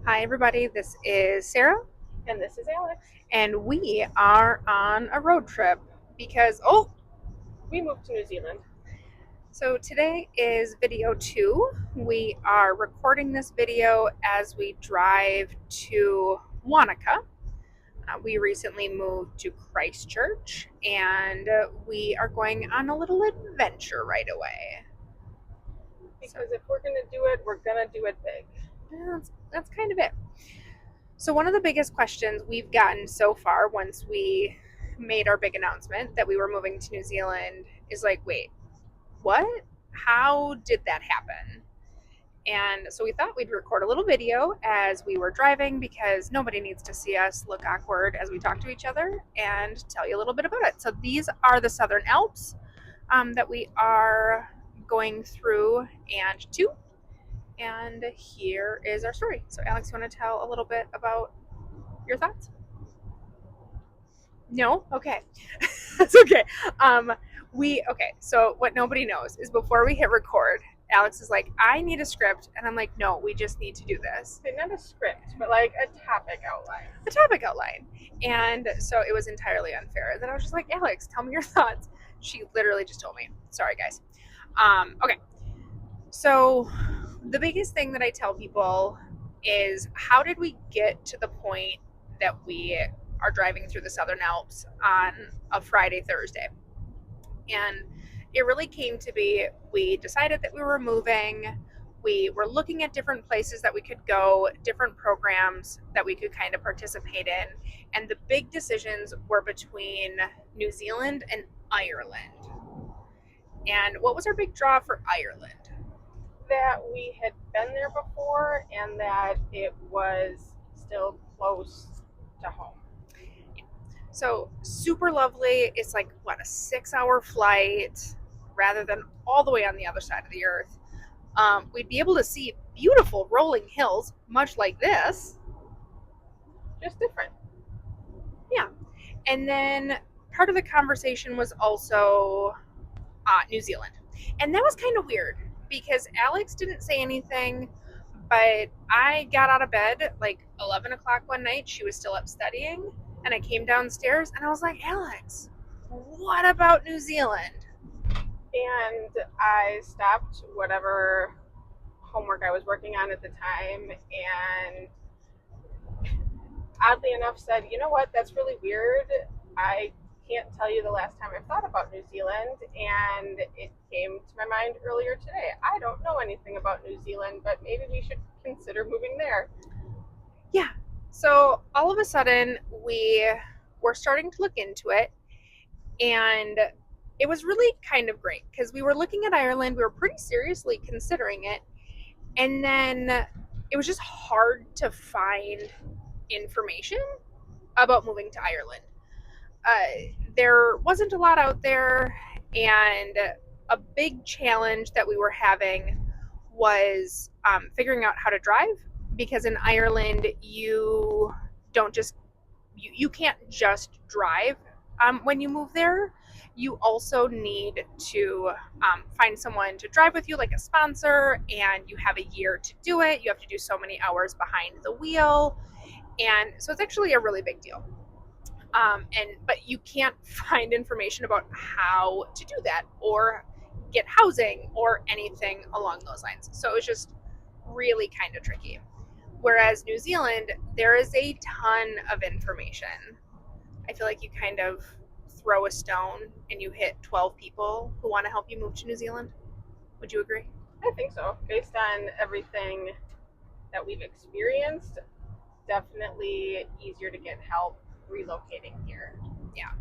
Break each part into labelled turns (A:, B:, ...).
A: Hi, everybody. This is Sarah,
B: And this is Alex.
A: and we are on a road trip because,
B: We moved to New Zealand.
A: so today is video two. We are recording this video as we drive to Wanaka. We recently moved to Christchurch, and we are going on a little adventure right away.
B: Because if we're going to do it, we're going to do it big.
A: That's kind of it. So, one of the biggest questions we've gotten so far once we made our big announcement that we were moving to New Zealand is like, wait, what? How did that happen? And so we thought we'd record a little video as we were driving because nobody needs to see us look awkward as we talk to each other and tell you a little bit about it. So, these are the Southern Alps that we are going through and to. And here is our story. So, Alex, you want to tell a little bit about your thoughts? No? Okay. That's okay. So what nobody knows is before we hit record, Alex is like, I need a script. And I'm like, no, we just need to do this.
B: Okay, not a script, but like a topic outline.
A: A topic outline. And so it was entirely unfair. Then I was just like, Alex, tell me your thoughts. She literally just told me. Sorry, guys. Okay. So the biggest thing that I tell people is how did we get to the point that we are driving through the Southern Alps on a Friday, Thursday? And it really came to be we decided that we were moving. We were looking at different places that we could go, different programs that we could kind of participate in. And the big decisions were between New Zealand and Ireland. And what was our big draw for Ireland?
B: That we had been there before and that it was still close to home.
A: So super lovely. It's like what, a 6-hour flight rather than all the way on the other side of the earth. We'd be able to see beautiful rolling hills, much like this.
B: Just different.
A: Yeah. And then part of the conversation was also New Zealand. And that was kind of weird because Alex didn't say anything, but I got out of bed like 11 o'clock one night. She was still up studying. And I came downstairs and I was like, Alex, what about New Zealand?
B: And I stopped whatever homework I was working on at the time and oddly enough said, you know what, that's really weird. I can't tell you the last time I've thought about New Zealand, and it came to my mind earlier today. I don't know anything about New Zealand, but maybe we should consider moving there.
A: Yeah. So all of a sudden, we were starting to look into it, and it was really kind of great because we were looking at Ireland. We were pretty seriously considering it, and then it was just hard to find information about moving to Ireland. There wasn't a lot out there, and a big challenge that we were having was figuring out how to drive because in Ireland you don't just you can't just drive when you move there. You also need to find someone to drive with you, like a sponsor, and you have a year to do it. You have to do so many hours behind the wheel, and so it's actually a really big deal. But you can't find information about how to do that or get housing or anything along those lines. So it was just really kind of tricky. Whereas New Zealand, there is a ton of information. I feel like you kind of throw a stone and you hit 12 people who want to help you move to New Zealand. Would you agree?
B: I think so. Based on everything that we've experienced, definitely easier to get help relocating here.
A: Yeah.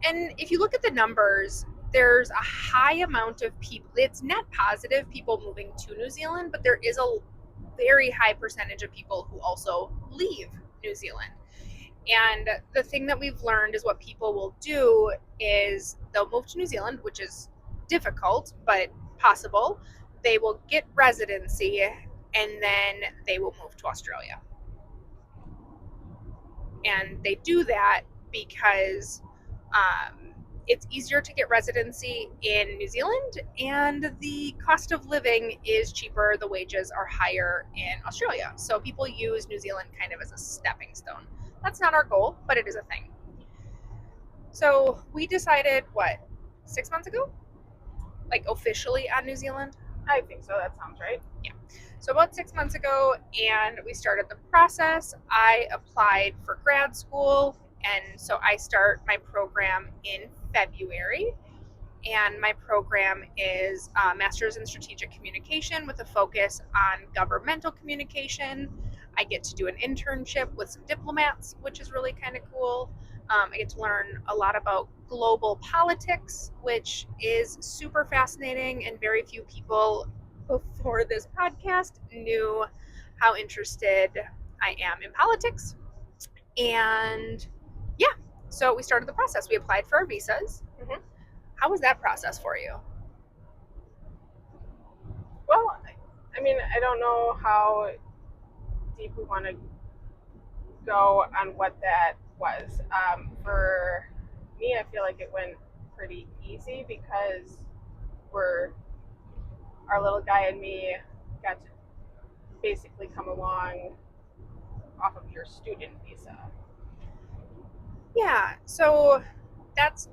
A: And if you look at the numbers, there's a high amount of people, it's net positive people moving to New Zealand, but there is a very high percentage of people who also leave New Zealand. And the thing that we've learned is what people will do is they'll move to New Zealand, which is difficult, but possible. They will get residency and then they will move to Australia. And they do that because it's easier to get residency in New Zealand, and the cost of living is cheaper. The wages are higher in Australia. So people use New Zealand kind of as a stepping stone. That's not our goal, but it is a thing. So we decided, what, 6 months ago? Like officially on New Zealand?
B: I think so. That sounds right.
A: Yeah. So about 6 months ago, and we started the process. I applied for grad school, and so I start my program in February. And my program is a master's in strategic communication with a focus on governmental communication. I get to do an internship with some diplomats, which is really kind of cool. I get to learn a lot about global politics, which is super fascinating, and very few people before this podcast knew how interested I am in politics. And yeah, so we started the process. We applied for our visas.
B: Mm-hmm.
A: How was that process for you?
B: Well, I mean, I don't know how deep we want to go on what that was. For me, I feel like it went pretty easy because we're our little guy and me got to basically come along off of your student visa.
A: Yeah, so that's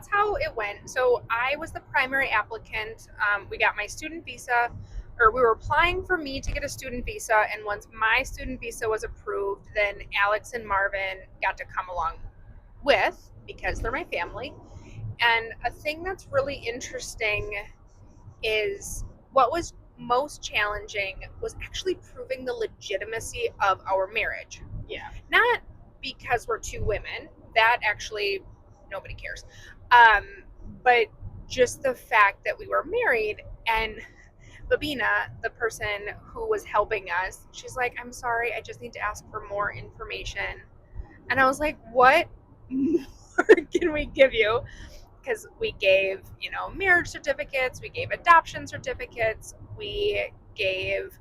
A: how it went. So I was the primary applicant. We got my student visa, or we were applying for me to get a student visa, and once my student visa was approved, then Alex and Marvin got to come along with, because they're my family. And a thing that's really interesting is what was most challenging was actually proving the legitimacy of our marriage.
B: Yeah.
A: Not because we're two women, that actually nobody cares. Um, but just the fact that we were married, and Babina, the person who was helping us, she's like, I'm sorry, I just need to ask for more information. And I was like, what more can we give you? Because we gave, marriage certificates, we gave adoption certificates, we gave,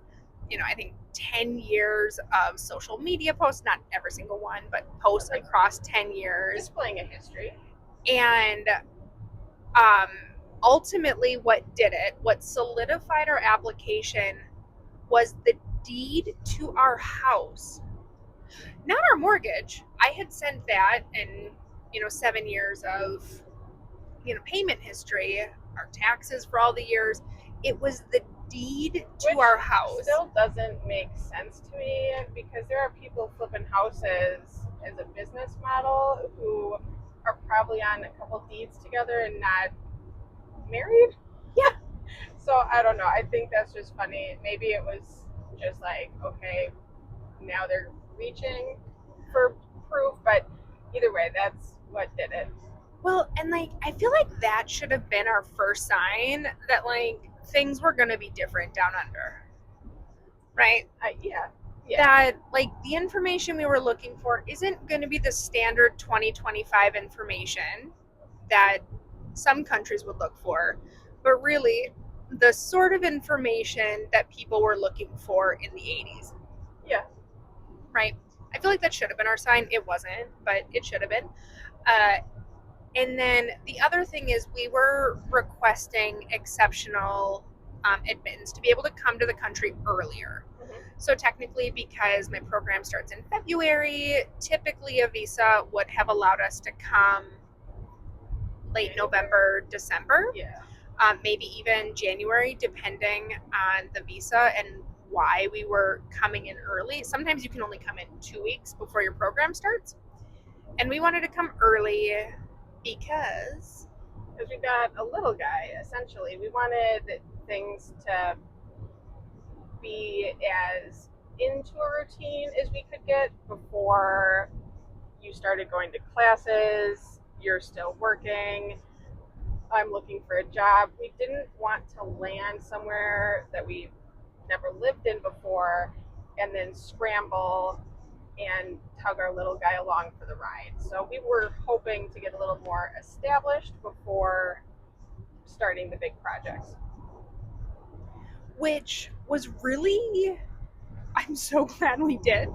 A: I think 10 years of social media posts, not every single one, but posts across 10 years.
B: Displaying a history.
A: And um, ultimately, what solidified our application was the deed to our house, not our mortgage. I had sent that, and 7 years of payment history, our taxes for all the years. It was the deed to
B: Which
A: our house.
B: Still doesn't make sense to me because there are people flipping houses as a business model who are probably on a couple deeds together and not married.
A: Yeah.
B: So I don't know. I think that's just funny. Maybe it was just like, okay, now they're reaching for proof, but either way, that's what did it.
A: Well, and I feel like that should have been our first sign that things were going to be different down under. Right?
B: Yeah.
A: That the information we were looking for isn't going to be the standard 2025 information that some countries would look for, but really the sort of information that people were looking for in the 80s.
B: Yeah.
A: Right? I feel like that should have been our sign. It wasn't, but it should have been. And then the other thing is we were requesting exceptional admittance to be able to come to the country earlier.
B: Mm-hmm.
A: So technically, because my program starts in February, typically a visa would have allowed us to come late November, December.
B: Yeah.
A: Maybe even January, depending on the visa and why we were coming in early. Sometimes you can only come in 2 weeks before your program starts. And we wanted to come early because
B: we got a little guy, essentially. We wanted things to be as into a routine as we could get before you started going to classes, you're still working, I'm looking for a job. We didn't want to land somewhere that we never lived in before and then scramble and tug our little guy along for the ride. So we were hoping to get a little more established before starting the big projects.
A: Which was really, I'm so glad we did,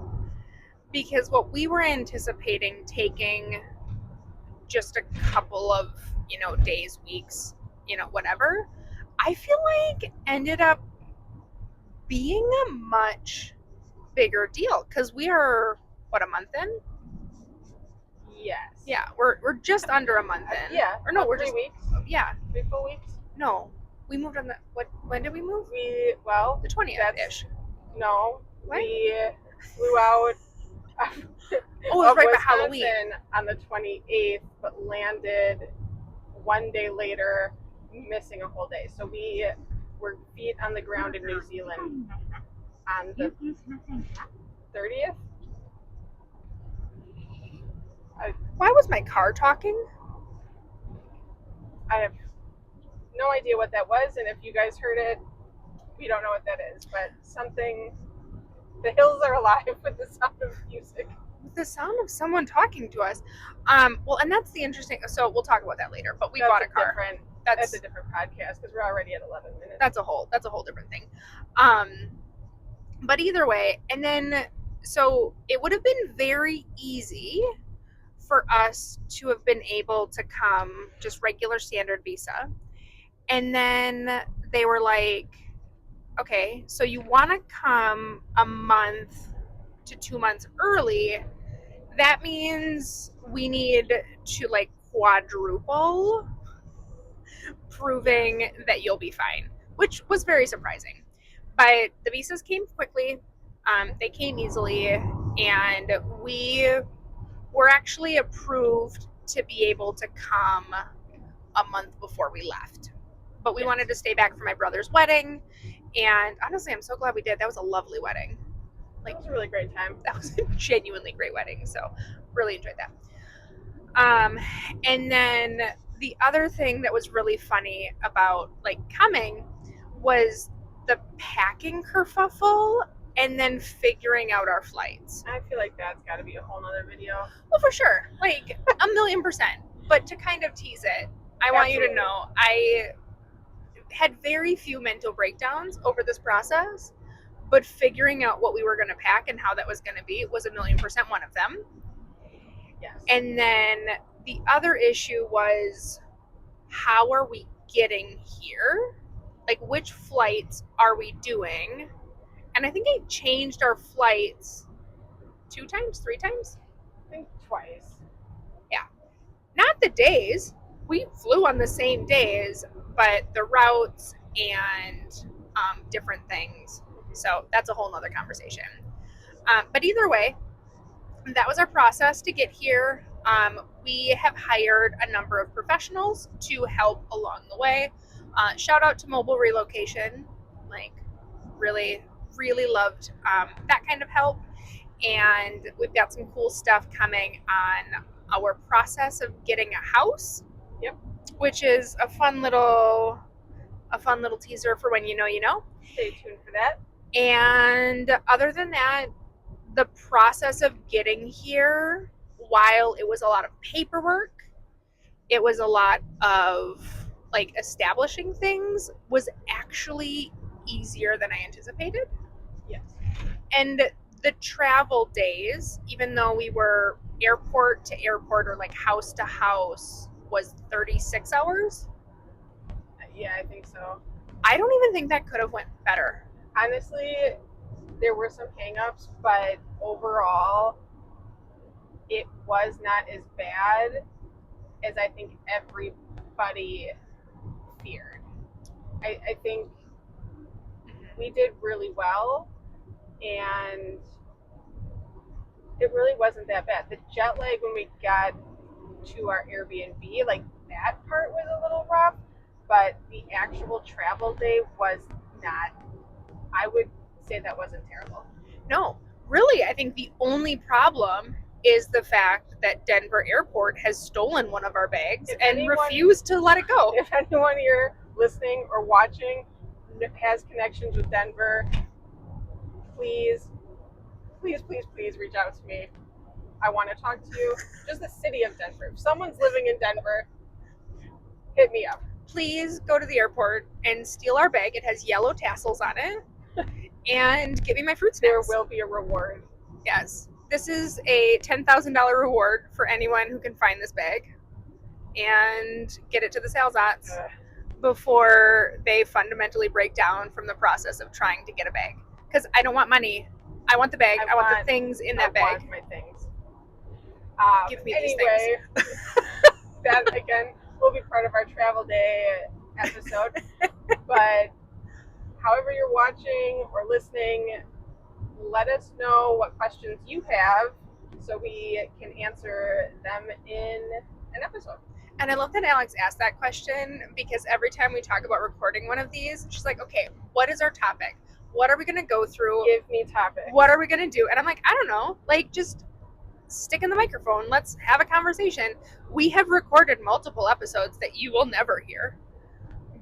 A: because what we were anticipating taking just a couple of days, weeks, whatever, I feel like ended up being a much bigger deal because we are, what, a month in?
B: Yes.
A: Yeah, we're just under a month in.
B: Yeah.
A: Or no, we're
B: 3 weeks.
A: yeah.
B: 3 full weeks.
A: No, we moved on when did we move?
B: The
A: 20th-ish.
B: No.
A: What?
B: We flew out
A: Oh, it was
B: of
A: right by
B: Wisconsin
A: Halloween.
B: on the 28th, but landed one day later, missing a whole day. So we were feet on the ground in New Zealand on the 30th.
A: Why was my car talking?
B: I have no idea what that was, and if you guys heard it, we don't know what that is, but something. The hills are alive with the sound of music.
A: With the sound of someone talking to us. Well, and that's the interesting. So we'll talk about that later. But we bought a car.
B: That's a different podcast because we're already at 11 minutes.
A: That's a whole different thing. But either way, and then so it would have been very easy for us to have been able to come just regular standard visa. And then they were like, okay, so you want to come a month to 2 months early. That means we need to like quadruple proving that you'll be fine, which was very surprising. But the visas came quickly, they came easily, and we were actually approved to be able to come a month before we left. But we wanted to stay back for my brother's wedding, and honestly, I'm so glad we did. That was a lovely wedding.
B: Like, it was a really great time.
A: That was a genuinely great wedding, so really enjoyed that. And then the other thing that was really funny about like coming was the packing kerfuffle and then figuring out our flights.
B: I feel like that's got to be a whole nother video.
A: Well, for sure, like 1,000,000%. But to kind of tease it, I want you to know I had very few mental breakdowns over this process, but figuring out what we were going to pack and how that was going to be was 1,000,000% one of them.
B: Yes.
A: And then the other issue was, how are we getting here? Like, which flights are we doing? And I think I changed our flights 2 times, 3 times?
B: I think twice.
A: Yeah. Not the days. We flew on the same days, but the routes and different things. So that's a whole nother conversation. But either way, that was our process to get here. We have hired a number of professionals to help along the way. Shout out to Mobile Relocation. Like, really, really loved that kind of help. And we've got some cool stuff coming on our process of getting a house.
B: Yep.
A: Which is a fun little teaser for when you know.
B: Stay tuned for that.
A: And other than that, the process of getting here, while it was a lot of paperwork, it was a lot of like establishing things, was actually easier than I anticipated.
B: Yes.
A: And the travel days, even though we were airport to airport or like house to house, was 36 hours.
B: Yeah, I think so.
A: I don't even think that could have went better.
B: Honestly, there were some hang-ups, but overall, it was not as bad as I think everybody feared. I think we did really well, and it really wasn't that bad. The jet lag when we got to our Airbnb, like that part was a little rough, but the actual travel day was not. I would say that wasn't terrible.
A: No, really, I think the only problem is the fact that Denver Airport has stolen one of our bags and refused to let it go.
B: If anyone here listening or watching has connections with Denver, please reach out to me. I want to talk to you. Just the city of Denver. If someone's living in Denver, hit me up.
A: Please go to the airport and steal our bag. It has yellow tassels on it. And give me my fruit snacks.
B: There will be a reward.
A: Yes. This is a $10,000 reward for anyone who can find this bag. and get it to the sales ots
B: Ugh.
A: before they fundamentally break down from the process of trying to get a bag. Because I don't want money. I want the bag. I want the things in that bag.
B: I want my things.
A: Give me these
B: Anyway,
A: things.
B: that again will be part of our travel day episode. But however you're watching or listening, let us know what questions you have so we can answer them in an episode.
A: And I love that Alex asked that question because every time we talk about recording one of these, she's like, okay, what is our topic? What are we going to go through?
B: Give me topics.
A: What are we going to do? And I'm like, I don't know. Like, just stick in the microphone. Let's have a conversation. We have recorded multiple episodes that you will never hear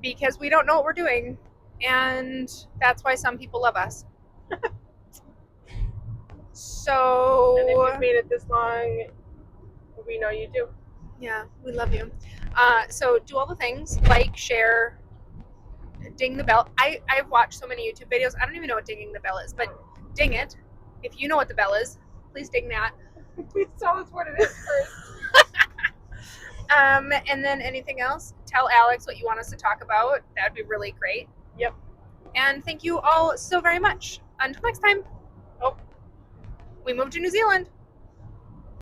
A: because we don't know what we're doing. And that's why some people love us. So.
B: And if you've made it this long, we know you do.
A: Yeah, we love you. So do all the things, like, share, ding the bell. I've watched so many YouTube videos. I don't even know what dinging the bell is, but ding it. If you know what the bell is, please ding that.
B: Please tell us what it is first.
A: And then anything else, tell Alex what you want us to talk about. That'd be really great.
B: Yep.
A: And thank you all so very much. Until next time.
B: Oh.
A: We moved to New Zealand.